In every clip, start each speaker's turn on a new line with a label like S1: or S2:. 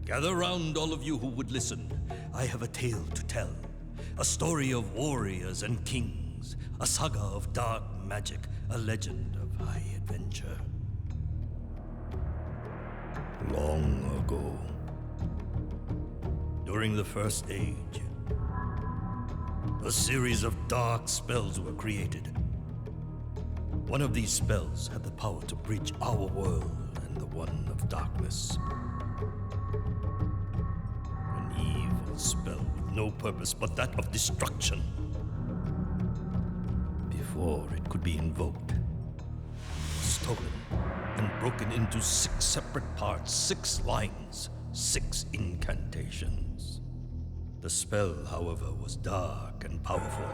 S1: Gather round, all of you who would listen. I have a tale to tell. A story of warriors and kings. A saga of dark magic. A legend of high adventure. Long ago, during the First Age, a series of dark spells were created. One of these spells had the power to bridge our world and the one of darkness. An evil spell with no purpose but that of destruction. Before it could be invoked, it was stolen and broken into 6 separate parts, 6 lines, 6 incantations. The spell, however, was dark and powerful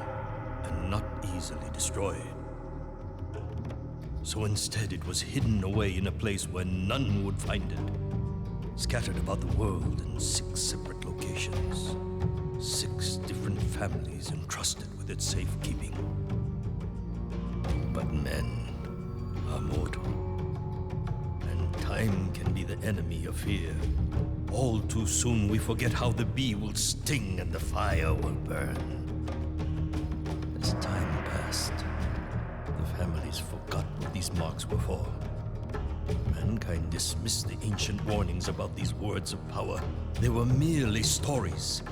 S1: and not easily destroyed. So instead it was hidden away in a place where none would find it, scattered about the world in 6 separate locations, 6 different families entrusted with its safekeeping. But men are mortal, and time can be the enemy of fear. All too soon we forget how the bee will sting and the fire will burn. As time passed, the families forgot what these marks were for. Mankind dismissed the ancient warnings about these words of power. They were merely stories,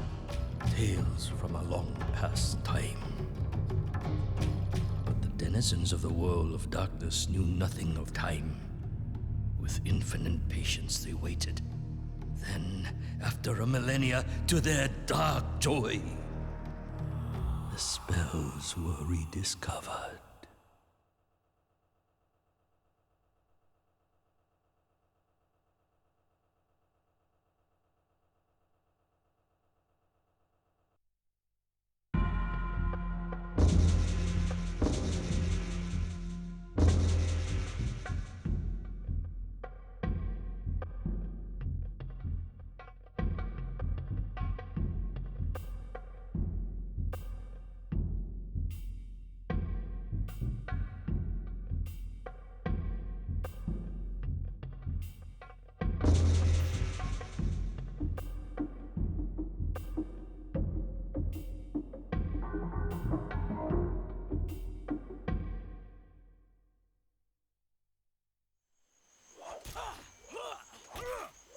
S1: tales from a long past time. But the denizens of the world of darkness knew nothing of time. With infinite patience they waited. Then, after a millennia, to their dark joy, the spells were rediscovered.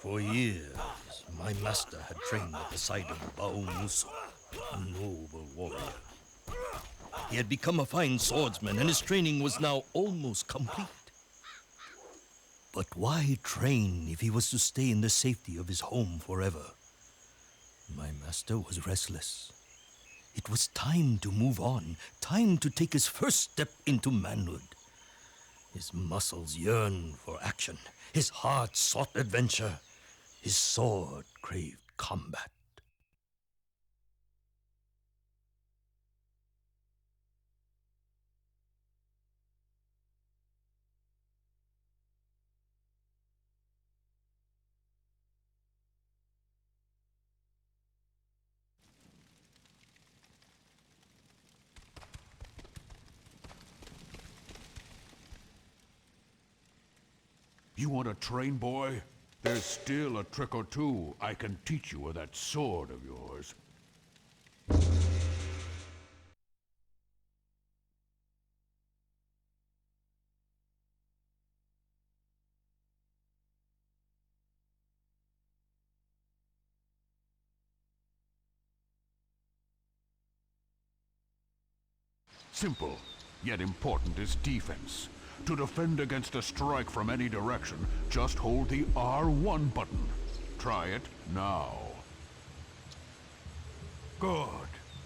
S1: For years, my master had trained at the side of Rau Utu, a noble warrior. He had become a fine swordsman, and his training was now almost complete. But why train if he was to stay in the safety of his home forever? My master was restless. It was time to move on, time to take his first step into manhood. His muscles yearned for action. His heart sought adventure. His sword craved combat.
S2: You want to train, boy? There's still a trick or two I can teach you with that sword of yours. Simple, yet important is defense. To defend against a strike from any direction, just hold the R1 button. Try it now. Good.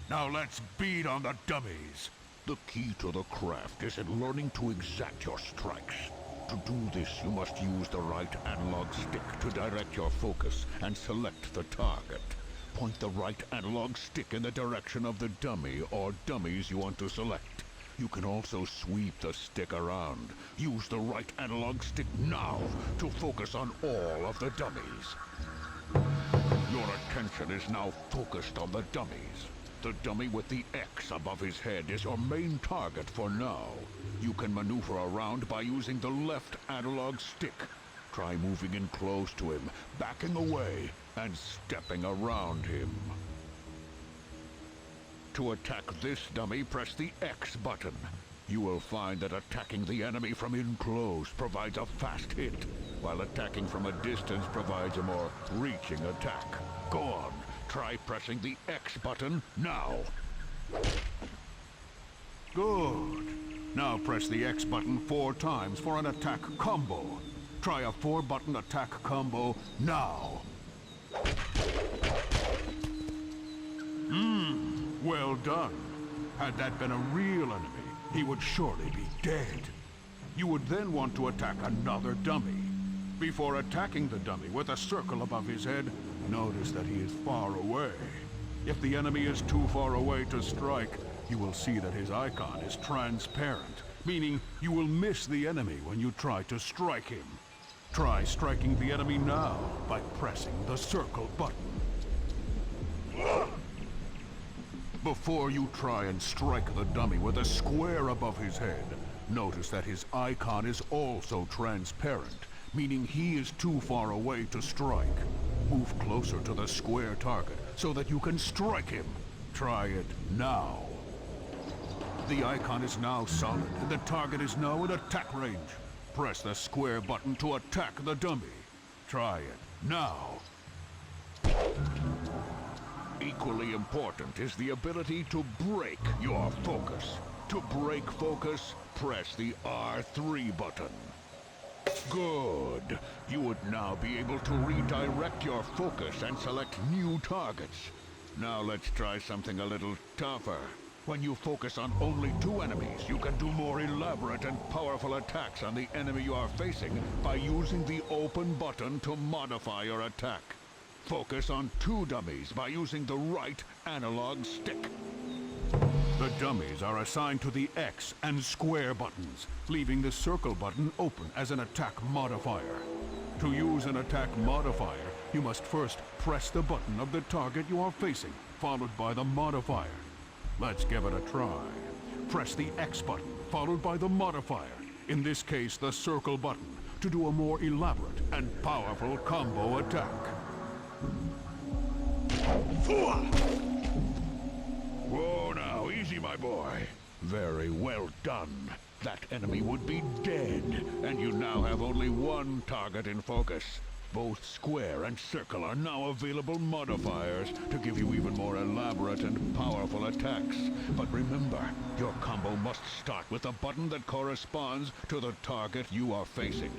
S2: Now let's beat on the dummies. The key to the craft is in learning to exact your strikes. To do this, you must use the right analog stick to direct your focus and select the target. Point the right analog stick in the direction of the dummy or dummies you want to select. You can also sweep the stick around. Use the right analog stick now to focus on all of the dummies. Your attention is now focused on the dummies. The dummy with the X above his head is your main target for now. You can maneuver around by using the left analog stick. Try moving in close to him, backing away, and stepping around him. To attack this dummy, press the X button. You will find that attacking the enemy from in close provides a fast hit, while attacking from a distance provides a more reaching attack. Go on, try pressing the X button now.
S3: Good. Now press the X button 4 times for an attack combo. Try a 4-button attack combo now. Well done. Had that been a real enemy, he would surely be dead. You would then want to attack another dummy. Before attacking the dummy with a circle above his head, notice that he is far away. If the enemy is too far away to strike, you will see that his icon is transparent, meaning you will miss the enemy when you try to strike him. Try striking the enemy now by pressing the circle button. Before you try and strike the dummy with a square above his head, notice that his icon is also transparent, meaning he is too far away to strike. Move closer to the square target so that you can strike him. Try it now. The icon is now solid, and the target is now in attack range. Press the square button to attack the dummy. Try it now.
S2: Equally important is the ability to break your focus. To break focus, press the R3 button. Good. You would now be able to redirect your focus and select new targets. Now let's try something a little tougher. When you focus on only 2 enemies, you can do more elaborate and powerful attacks on the enemy you are facing by using the open button to modify your attack. Focus on 2 dummies by using the right analog stick.
S3: The dummies are assigned to the X and square buttons, leaving the circle button open as an attack modifier. To use an attack modifier, you must first press the button of the target you are facing, followed by the modifier. Let's give it a try. Press the X button, followed by the modifier, in this case the circle button, to do a more elaborate and powerful combo attack.
S2: Whoa now, easy my boy. Very well done. That enemy would be dead, and you now have only 1 target in focus. Both square and circle are now available modifiers to give you even more elaborate and powerful attacks. But remember, your combo must start with a button that corresponds to the target you are facing.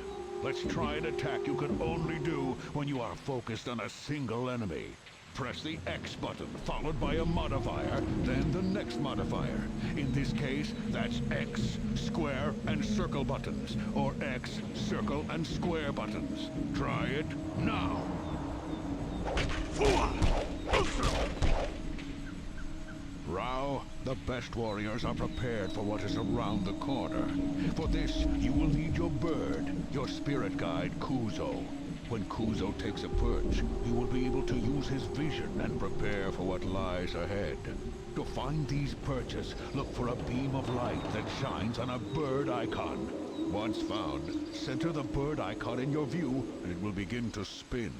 S2: Let's try an attack you can only do when you are focused on a single enemy. Press the X button, followed by a modifier, then the next modifier. In this case, that's X, square, and circle buttons, or X, circle, and square buttons. Try it now. Rau, the best warriors are prepared for what is around the corner. For this, you will need your bird, your spirit guide, Kuzo. When Kuzo takes a perch, you will be able to use his vision and prepare for what lies ahead. To find these perches, look for a beam of light that shines on a bird icon. Once found, center the bird icon in your view, and it will begin to spin.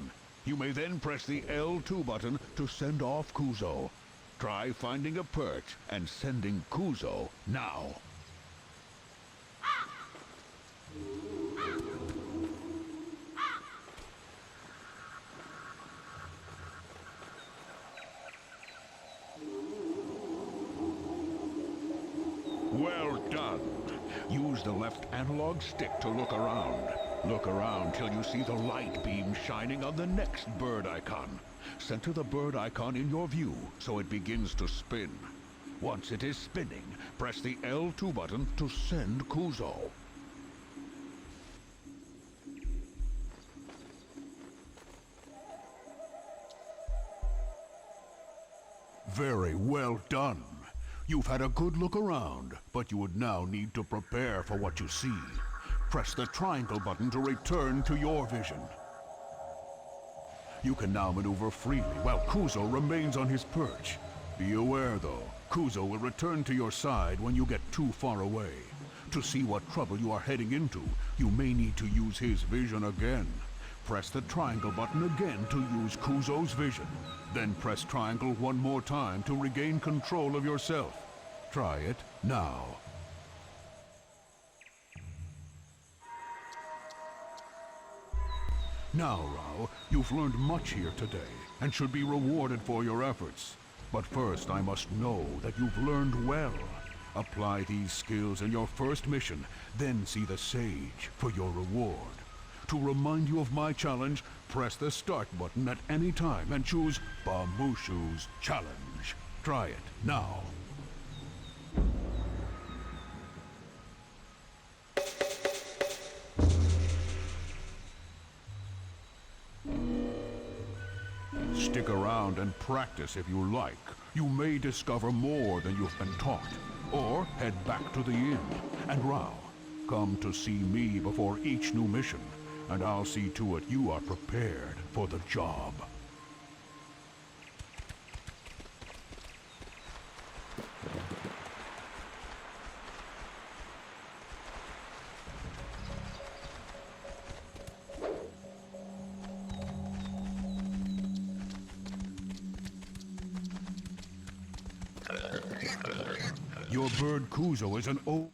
S2: You may then press the L2 button to send off Kuzo. Try finding a perch and sending Kuzo now. Well done. Use the left analog stick to look around. Look around till you see the light beam shining on the next bird icon. Center the bird icon in your view so it begins to spin. Once it is spinning, press the L2 button to send Kuzo.
S3: Very well done. You've had a good look around, but you would now need to prepare for what you see. Press the triangle button to return to your vision. You can now maneuver freely while Kuzo remains on his perch. Be aware though, Kuzo will return to your side when you get too far away. To see what trouble you are heading into, you may need to use his vision again. Press the triangle button again to use Kuzo's vision. Then press triangle one more time to regain control of yourself. Try it now. Now, Rau, you've learned much here today, and should be rewarded for your efforts. But first, I must know that you've learned well. Apply these skills in your first mission, then see the sage for your reward. To remind you of my challenge, press the start button at any time and choose Bamushu's challenge. Try it now. Stick around and practice if you like. You may discover more than you've been taught. Or head back to the inn. And Rau, come to see me before each new mission, and I'll see to it you are prepared for the job. Your bird Kuzo is an old...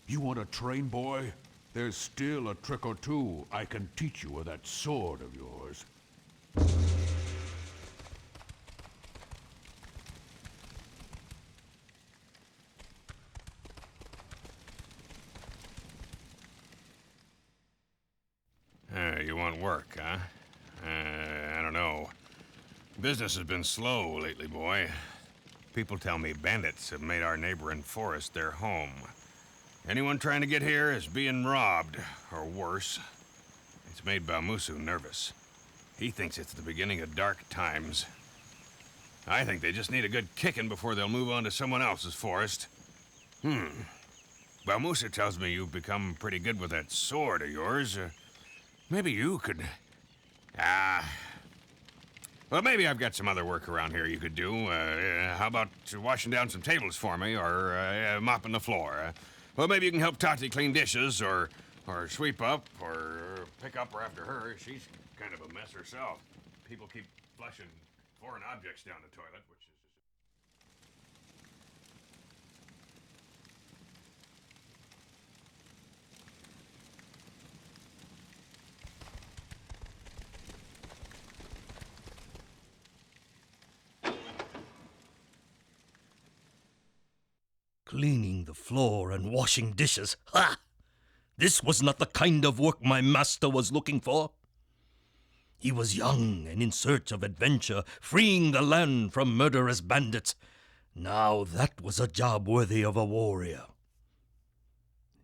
S3: You want to train, boy? There's still a trick or two I can teach you with that sword of yours.
S4: You want work, huh? I don't know. Business has been slow lately, boy. People tell me bandits have made our neighboring forest their home. Anyone trying to get here is being robbed, or worse. It's made Bamusu nervous. He thinks it's the beginning of dark times. I think they just need a good kicking before they'll move on to someone else's forest. Bamusu tells me you've become pretty good with that sword of yours. Maybe you could... Well, maybe I've got some other work around here you could do. How about washing down some tables for me, or mopping the floor? Well, maybe you can help Tati clean dishes, or sweep up, or pick up her after her. She's kind of a mess herself. People keep flushing foreign objects down the toilet, which is...
S1: Cleaning the floor and washing dishes. Ha! This was not the kind of work my master was looking for. He was young and in search of adventure, freeing the land from murderous bandits. Now that was a job worthy of a warrior.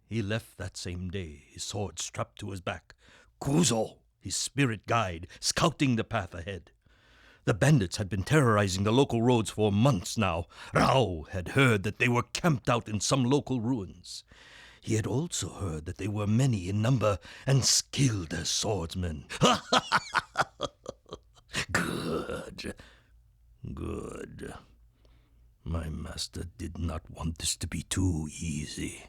S1: He left that same day, his sword strapped to his back. Kuzo, his spirit guide, scouting the path ahead. The bandits had been terrorizing the local roads for months now. Rau had heard that they were camped out in some local ruins. He had also heard that they were many in number and skilled as swordsmen. Good. Good. My master did not want this to be too easy.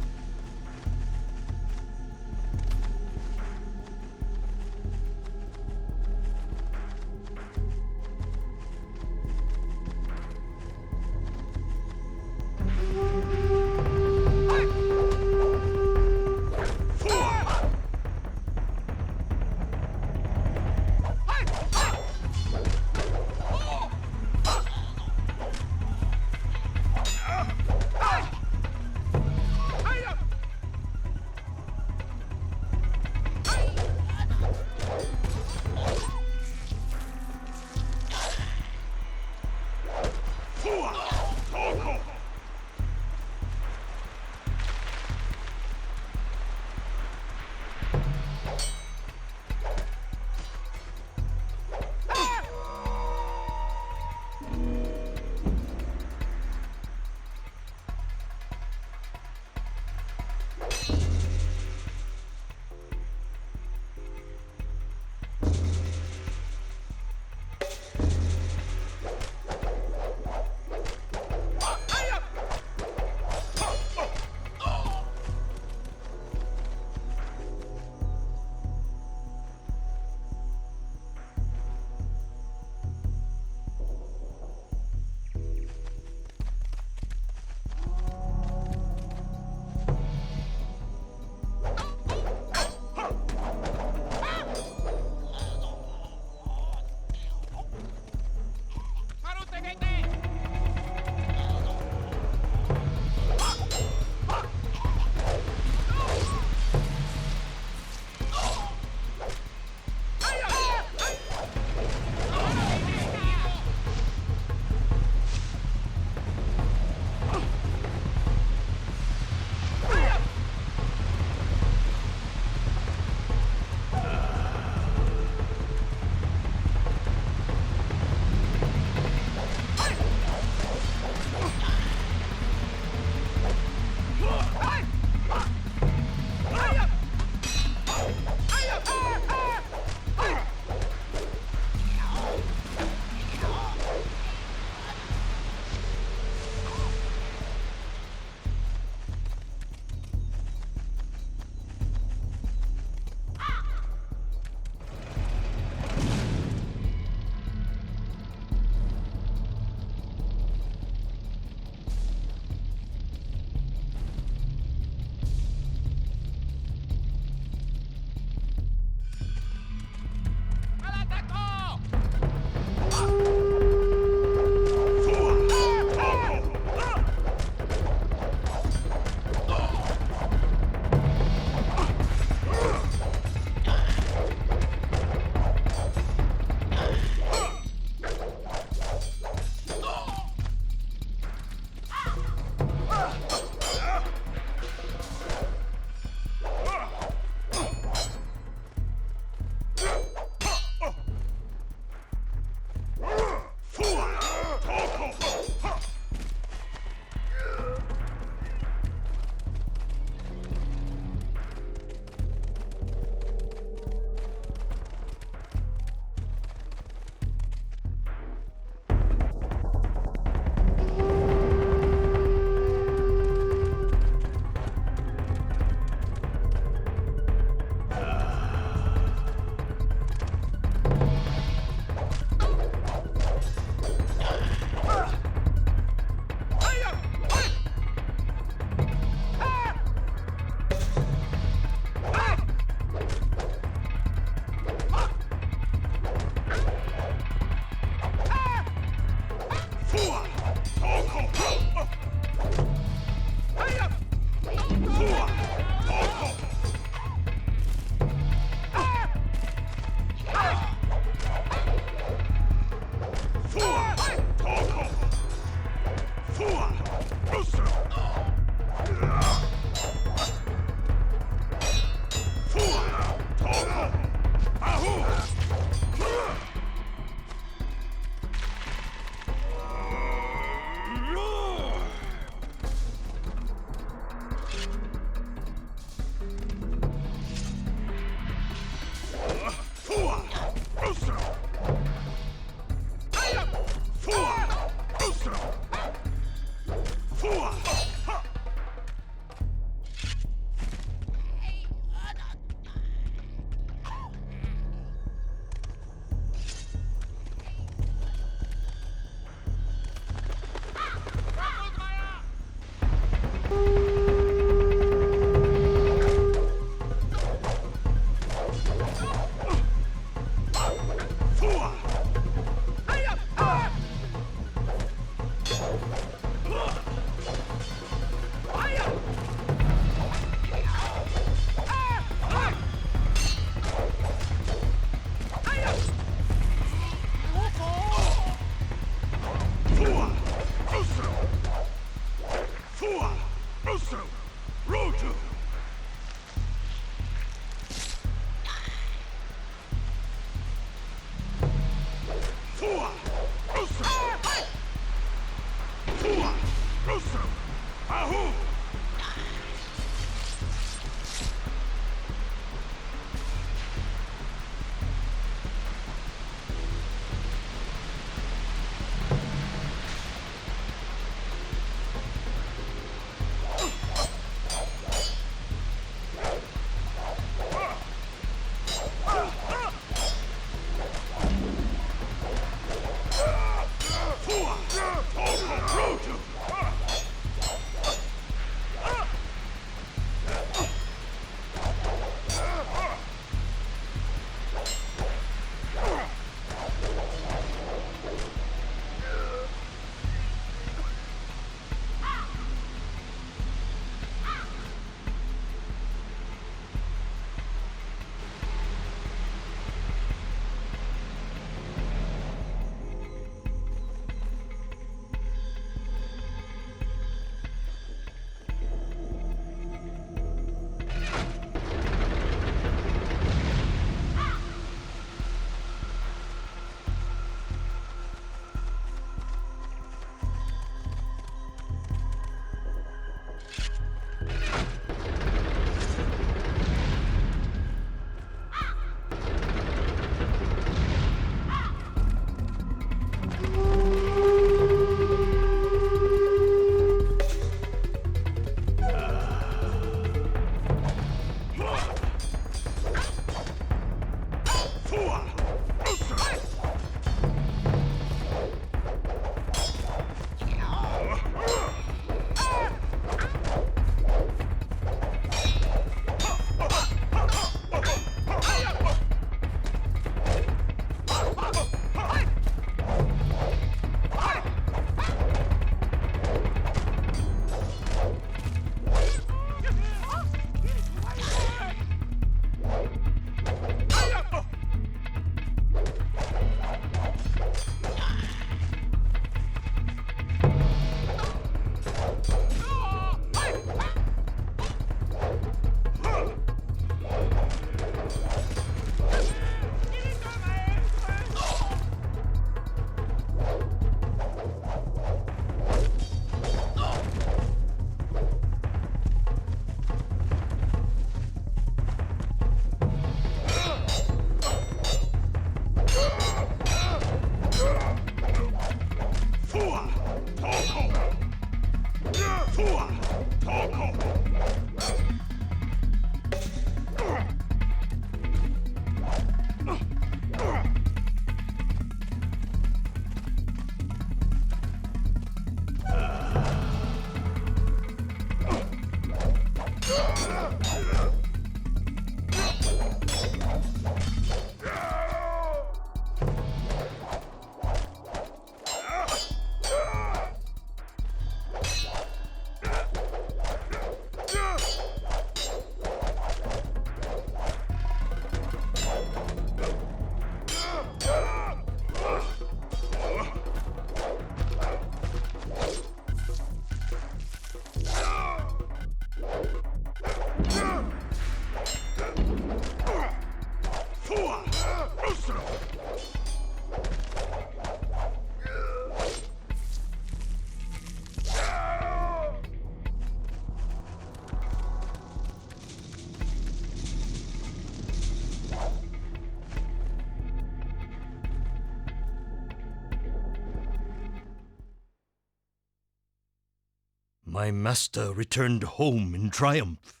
S1: My master returned home in triumph.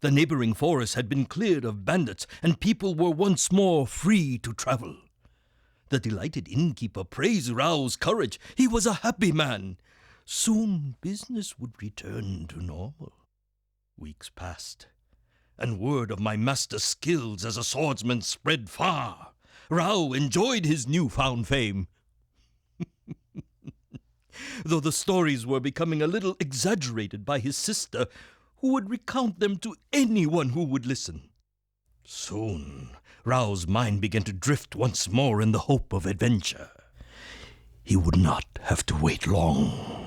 S1: The neighboring forest had been cleared of bandits, and people were once more free to travel. The delighted innkeeper praised Rau's courage. He was a happy man. Soon business would return to normal. Weeks passed, and word of my master's skills as a swordsman spread far. Rau enjoyed his newfound fame. Though the stories were becoming a little exaggerated by his sister, who would recount them to anyone who would listen. Soon, Rau's mind began to drift once more in the hope of adventure. He would not have to wait long.